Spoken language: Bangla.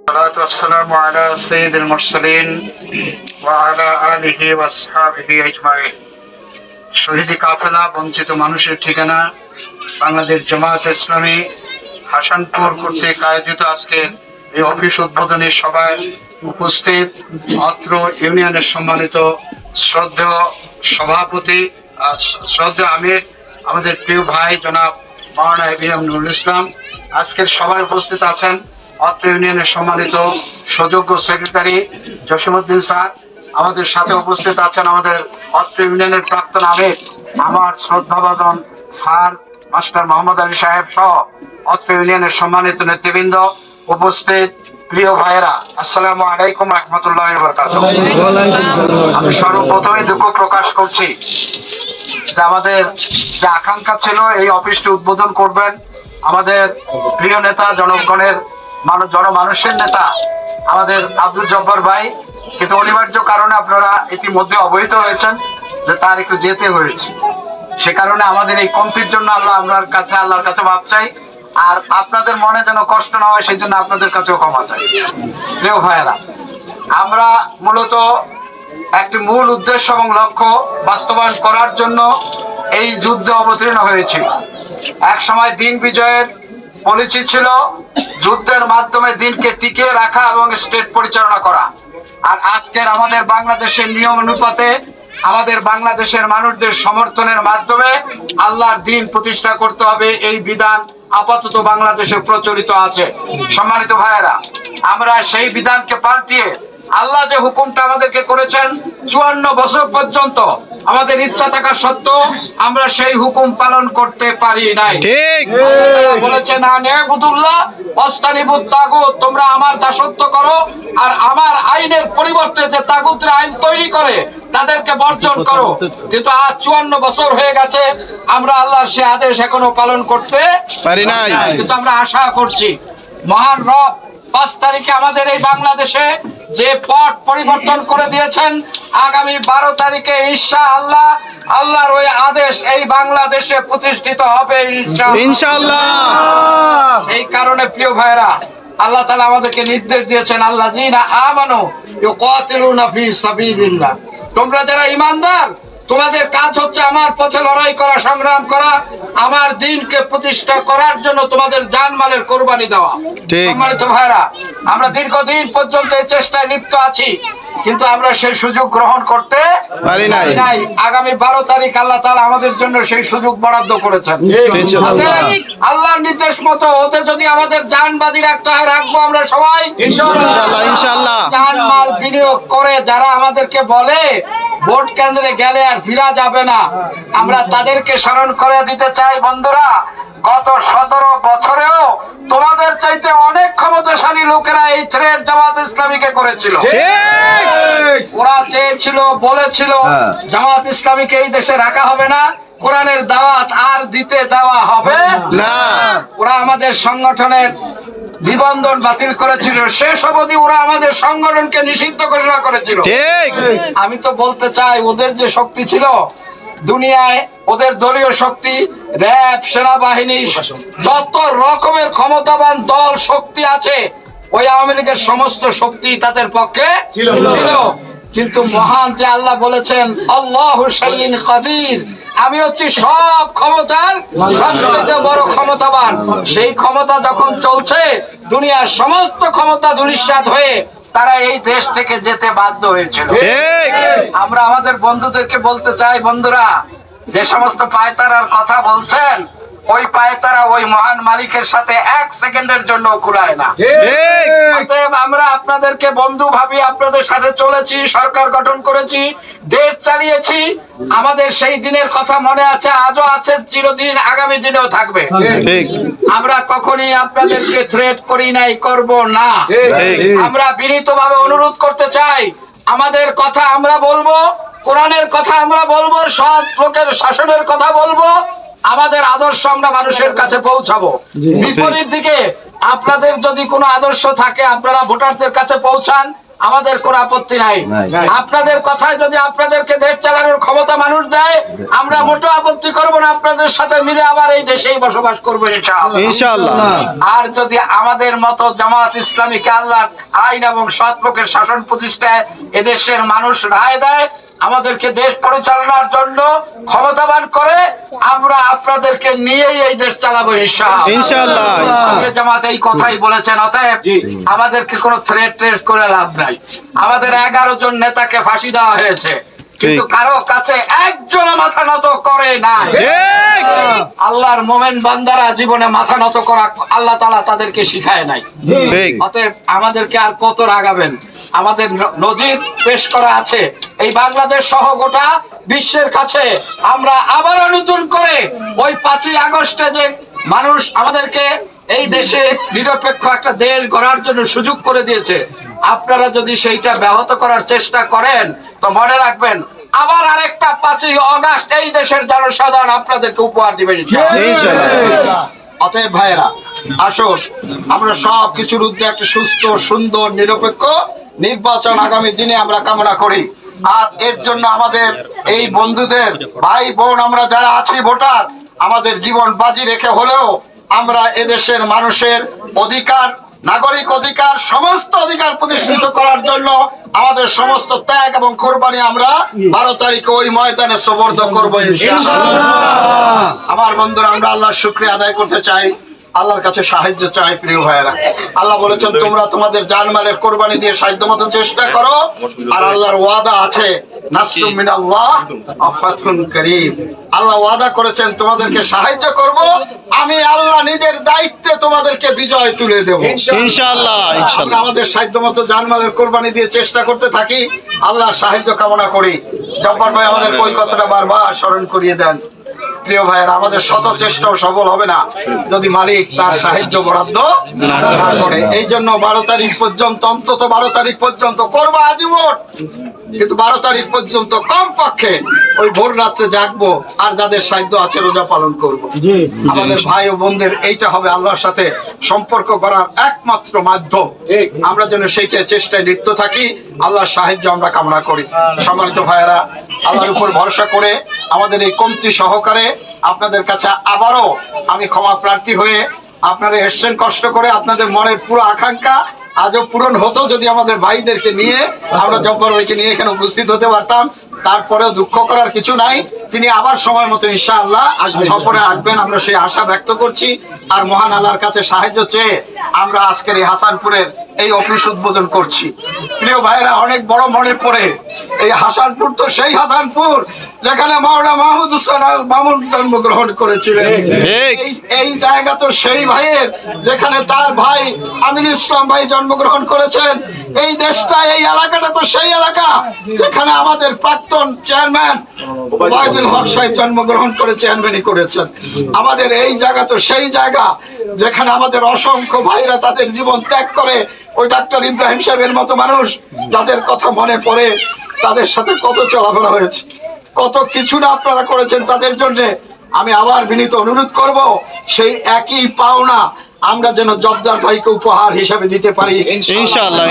والصلاة والسلام على سيد المرسلين وعلى آله وأصحابه أجمعين। শহীদি কাফেলা বঞ্চিত মানুষের ঠিকানা বাংলাদেশ জামায়াত ইসলামী হাসানপুর কর্তৃক আয়োজিত আজকের এই অফিস উদ্বোধনী সভায় উপস্থিত অত্র ইউনিয়নের সম্মানিত শ্রদ্ধেয় সভাপতি শ্রদ্ধেয় আমির, আমাদের প্রিয় ভাই জনাব মাওলানা এবিএম নুরুল ইসলাম। আজকের সভায় উপস্থিত আছেন অত্র ইউনিয়নের সম্মানিত সুযোগ্য সেক্রেটারি জসিমউদ্দিন স্যার। আমাদের সাথে উপস্থিত আছেন আমাদের অত্র ইউনিয়নের প্রাক্তন আমির আমার শ্রদ্ধাভাজন স্যার মাস্টার মোহাম্মদ আলী সাহেব সহ অত্র ইউনিয়নের সম্মানিত নেতৃবৃন্দ, উপস্থিত প্রিয় ভাইয়েরা, আসসালামু আলাইকুম রহমতুল্লাহি ওয়া বারাকাতুহু। আমি সর্বপ্রথমে দুঃখ প্রকাশ করছি যে আমাদের যে আকাঙ্ক্ষা ছিল এই অফিসটি উদ্বোধন করবেন আমাদের প্রিয় নেতা জনগণের জনমানুষের নেতা আমাদের আব্দুল জব্বার ভাই, কিন্তু অনিবার্য কারণে আপনারা ইতিমধ্যে অবহিত হয়েছেন যে তার একটু যেতে হয়েছে। সে কারণে আমাদের এই কমতির জন্য আল্লাহর কাছে মাপ চাই, আর আপনাদের মনে যেন কষ্ট না হয় সেই জন্য আপনাদের কাছেও ক্ষমা চাই। প্রিয় ভাইয়েরা, আমরা মূলত একটি মূল উদ্দেশ্য এবং লক্ষ্য বাস্তবায়ন করার জন্য এই যুদ্ধে অবতীর্ণ হয়েছিল। এক সময় দিন বিজয়ের পলিসি ছিল যুদ্ধের মাধ্যমে দিনকে টিকিয়ে রাখা এবং স্টেট পরিচালনা করা। আর আজকের আমাদের বাংলাদেশের নিয়ম অনুপাতে আমাদের বাংলাদেশের মানুষদের সমর্থনের মাধ্যমে আল্লাহর দিন প্রতিষ্ঠা করতে হবে, এই বিধান আপাতত বাংলাদেশে প্রচলিত আছে। সম্মানিত ভাইয়েরা, আমরা সেই বিধানকে পাল্টিয়ে আল্লাহ যে হুকুমটা আমাদেরকে করেছেন 54 বছর পর্যন্ত আমাদের ইচ্ছা থাকা সত্ত্বেও আমরা সেই হুকুম পালন করতে পারি নাই। ঠিক বলেছেন, আনিবুদুল্লাহ ওয়াস্তানিবুত তাগুত, তোমরা আমার দাসত্ব করো আর আমার আইনের পরিবর্তে যে তাগুতের আইন তৈরি করে তাদেরকে বর্জন করো। কিন্তু আজ 54 বছর হয়ে গেছে, আমরা আল্লাহর সে আদেশ এখনো পালন করতে পারি নাই। কিন্তু আমরা আশা করছি মহান রব 5 তারিখে আমাদের এই বাংলাদেশে যে পথ পরিবর্তন করে দিয়েছেন, আগামী 12 তারিখে ইনশাআল্লাহ আল্লাহর ওই আদেশ এই বাংলাদেশে প্রতিষ্ঠিত হবে ইনশাআল্লাহ। এই কারণে প্রিয় ভাইরা, আল্লাহ তাআলা আমাদেরকে নির্দেশ দিয়েছেন, আল্লাযীনা আমানু ইউকাতিলুনা ফি সাবিলিল্লাহ, তোমরা যারা ঈমানদার তোমাদের কাজ হচ্ছে আমার পথে লড়াই করা, সংগ্রাম করা, আমার দ্বীনকে প্রতিষ্ঠা করার জন্য তোমাদের জানমালের কোরবানি দেওয়া। সম্মানিত ভাইরা, আমরা দীর্ঘদিন পর্যন্ত এই চেষ্টায় লিপ্ত আছি, কিন্তু আমরা সেই সুযোগ গ্রহণ করতে পারি নাই। আগামী 12 তারিখ আল্লাহ তাআলা আমাদের জন্য সেই সুযোগ বরাদ্দ করেছেন। আল্লাহর নির্দেশ মতো ওতে যদি আমাদের জান বাজি রাখতে হয় রাখবো আমরা সবাই ইনশাআল্লাহ। জানমাল বিনিয়োগ করে যারা আমাদেরকে বলে ভোট কেন্দ্রে গেলে আর ফিরা যাবে না, আমরা তাদেরকে স্মরণ করে দিতে চাই, বন্ধুরা, গত 17 বছরেও তোমাদের চাইতে অনেক ক্ষমতাশালী লোকেরা এই থ্রেড জামাত ইসলামীকে করেছিল। ওরা চেয়েছিল, বলেছিল জামাত ইসলামীকে এই দেশে রাখা হবে না, কোরআনের দাওয়াত আর দিতে দেওয়া হবে না। ওরা আমাদের সংগঠনের নিবন্ধন বাতিল করেছিল, শেষ অবধি ওরা আমাদের সংগঠনকে নিষিদ্ধ ঘোষণা করেছিল। আমি তো বলতে চাই, ওদের যে শক্তি ছিল দুনিয়ায়, ওদের দলীয় শক্তি, র‍্যাব, সেনাবাহিনী, যত রকমের ক্ষমতাবান দল শক্তি আছে, ওই আওয়ামী লীগের সমস্ত শক্তি তাদের পক্ষে ছিল। কিন্তু মহান যে আল্লাহ বলেছেন, আল্লাহু শাইইন কাদির, আমি হচ্ছি সব ক্ষমতার সবচেয়ে বড় ক্ষমতাবান। সেই ক্ষমতা যখন চলছে, দুনিয়ার সমস্ত ক্ষমতা ধূলিসাৎ হয়ে তারা এই দেশ থেকে যেতে বাধ্য হয়েছিল। আমরা আমাদের বন্ধুদেরকে বলতে চাই, বন্ধুরা, যে সমস্ত পায়তারার কথা বলছেন, ওই পায়তারা ওই মহান মালিকের সাথে 1 সেকেন্ডের জন্য কুলায় না। অতএব আমরা আপনাদেরকে বন্ধু ভাবি আপনাদের সাথে চলেছি, সরকার গঠন করেছি, দেশ চালিয়েছি, আমাদের সেই দিনের কথা মনে আছে, আজও আছে, চিরদিন আগামী দিনেও থাকবে। আমরা কখনই আপনাদেরকে থ্রেট করি নাই, করব না। আমরা বিনীতভাবে অনুরোধ করতে চাই, আমাদের কথা আমরা বলবো, কোরআনের কথা আমরা বলবো, সৎ লোকের শাসনের কথা বলবো, আমাদের আদর্শ আমরা মানুষের কাছে পৌঁছাবো। বিপরীত দিকে আপনাদের যদি কোনো আদর্শ থাকে আপনারা ভোটারদের কাছে পৌঁছান, আমাদের কোনো আপত্তি নাই। আপনাদের কথায় যদি আপনাদেরকে দেশ চালানোর ক্ষমতা মানুষ দেয়, আমরা মোটেও আপত্তি করব না, আপনাদের সাথে মিলে আবার এই দেশেই বসবাস করবো ইনশাআল্লাহ। আর যদি আমাদের মতো জামাত ইসলামীকে আল্লাহর আইন এবং সৎ লোকের শাসন প্রতিষ্ঠায় এদেশের মানুষ রায় দেয়, আমাদেরকে দেশ পরিচালনার জন্য ক্ষমতাবান করে, আমরা আপনাদেরকে নিয়েই এই দেশ চালাবো ইনশাআল্লাহ। জামাত এই কথাই বলেছেন। অতএব আমাদেরকে কোনো থ্রেট করে লাভ নাই। আমাদের 11 জন নেতাকে ফাঁসি দেওয়া হয়েছে, কিন্তু কারো কাছে একজনও মাথা নত করে নাই। আল্লাহর মোমেন বান্দারা জীবনে মাথা নত করা আল্লাহ তাআলা তাদেরকে শিখায় নাই। অতএব আমাদেরকে আর কত রাগাবেন? আমাদের নজির পেশ করা আছে এই বাংলাদেশ সহ গোটা বিশ্বের কাছে। আমরা আবারও নতুন করে ওই 5ই আগস্টে যে মানুষ আমাদেরকে এই দেশে নিরপেক্ষ একটা দেশ গড়ার জন্য সুযোগ করে দিয়েছে, আপনারা যদি সেইটা ব্যাহত করার চেষ্টা করেন তো মনে রাখবেন আবার আরেকটা 5ই আগস্ট এই দেশের জনসাধারণ আপনাদেরকে উপহার দিবেন ইনশাআল্লাহ। অতএব ভাইয়েরা, আসুন আমরা সব কিছুর ঊর্ধ্বে একটা সুস্থ, সুন্দর, নিরপেক্ষ নির্বাচন আগামী দিনে আমরা কামনা করি। আর এর জন্য আমাদের এই বন্ধুদের, ভাই বোন, আমরা যারা আছি ভোটার, আমাদের জীবন বাজি রেখে হলেও আমরা এদেশের মানুষের অধিকার, নাগরিক অধিকার, সমস্ত অধিকার প্রতিষ্ঠিত করার জন্য আমাদের সমস্ত ত্যাগ এবং কোরবানি আমরা 12 তারিখে ওই ময়দানে সুপর্দ করবো ইনশাআল্লাহ। আমার বন্ধুরা, আমরা আল্লাহর শুকরিয়া আদায় করতে চাই, আল্লাহর কাছে সাহায্য চাই। প্রিয় ভাইয়েরা, আল্লাহ বলেছেন তোমরা তোমাদের জানমালের কোরবানি দিয়ে সাধ্যমতো চেষ্টা করো, আর আল্লাহর ওয়াদা আছে নাসরুম মিনাল্লাহ ওয়া ফাতহুন কারীম। আল্লাহ ওয়াদা করেছেন তোমাদেরকে সাহায্য করব, আমি আল্লাহ নিজের দায়িত্বে তোমাদেরকে বিজয় তুলে দেব ইনশাআল্লাহ। আমরা আমাদের সাধ্যমতো জানমালের কোরবানি দিয়ে চেষ্টা করতে থাকি, আল্লাহ সাহায্য কামনা করি। জব্বার ভাই আমাদের ওই কথাটা বারবার স্মরণ করিয়ে দেন। প্রিয় ভাইয়েরা, আমাদের শত চেষ্টাও সফল হবে না যদি মালিক তার সাহায্য বরাদ্দ না করে। এই জন্য 12 তারিখ পর্যন্ত, অন্তত 12 তারিখ পর্যন্ত করবো আজই ভোট, কিন্তু 12 তারিখ পর্যন্ত কমপক্ষে ওই ভোর রাত্রে জাগবো, আর যাদের সাধ্য আছে রোজা পালন করব। আমাদের ভাই ও বোনদের এইটা হবে আল্লাহর সাথে সম্পর্ক করার একমাত্র মাধ্যম। আমরা যেন সেইটা চেষ্টায় লিপ্ত থাকি, আল্লাহর সাহায্য আমরা কামনা করি। সম্মানিত ভাইয়েরা, আল্লাহর উপর ভরসা করে আমাদের এই কমতি সহকারে আপনাদের কাছে আবারও আমি ক্ষমা প্রার্থী হয়ে, আপনারা এসছেন কষ্ট করে, আপনাদের মনের পুরো আকাঙ্ক্ষা আজও পূরণ হতো যদি আমাদের ভাইদেরকে নিয়ে, আমরা জব্বার ভাইকে নিয়ে এখানে উপস্থিত হতে পারতাম। তারপরেও দুঃখ করার কিছু নাই, তিনি আবার সময় মতো ইনশাআল্লাহ সফরে আসবেন, আমরা সেই আশা ব্যক্ত করছি। আর মহান আল্লাহর কাছে সাহায্য চেয়ে আমরা আজকের এই হাসানপুরের এই অফিস উদ্বোধন করছি। প্রিয় ভাইরা, অনেক বড় মনে পড়ে এই হাসানপুর তো সেই হাসানপুর যেখানে মাওলানা মাহমুদুজ্জামান আল মামুন জন্মগ্রহণ করেছিলেন। এই জায়গা তো সেই ভাইয়ের যেখানে তার ভাই আমিনুল ইসলাম ভাই জন্মগ্রহণ করেছেন। এই দেশটা, এই এলাকাটা তো সেই এলাকা যেখানে আমাদের প্রাক্তন চেয়ারম্যান ওবায়দুল হক সাহেব জন্মগ্রহণ করে চেয়ারম্যানই করেছেন। আমাদের এই জায়গা তো সেই জায়গা যেখানে আমাদের অসংখ্য ভাইরা তাদের জীবন ত্যাগ করে ওই ডাক্তার ইব্রাহিম সাহেবের মতো মানুষ, যাদের কথা মনে পড়ে, তাদের সাথে কত চলাফেরা হয়েছে, কত কিছু না আপনারা করেছেন তাদের জন্য। আমি আবার বিনীত অনুরোধ করব, সেই একই পাওনা আমরা যেন জব্দার ভাইকে উপহার হিসেবে দিতে পারি ইনশাআল্লাহ।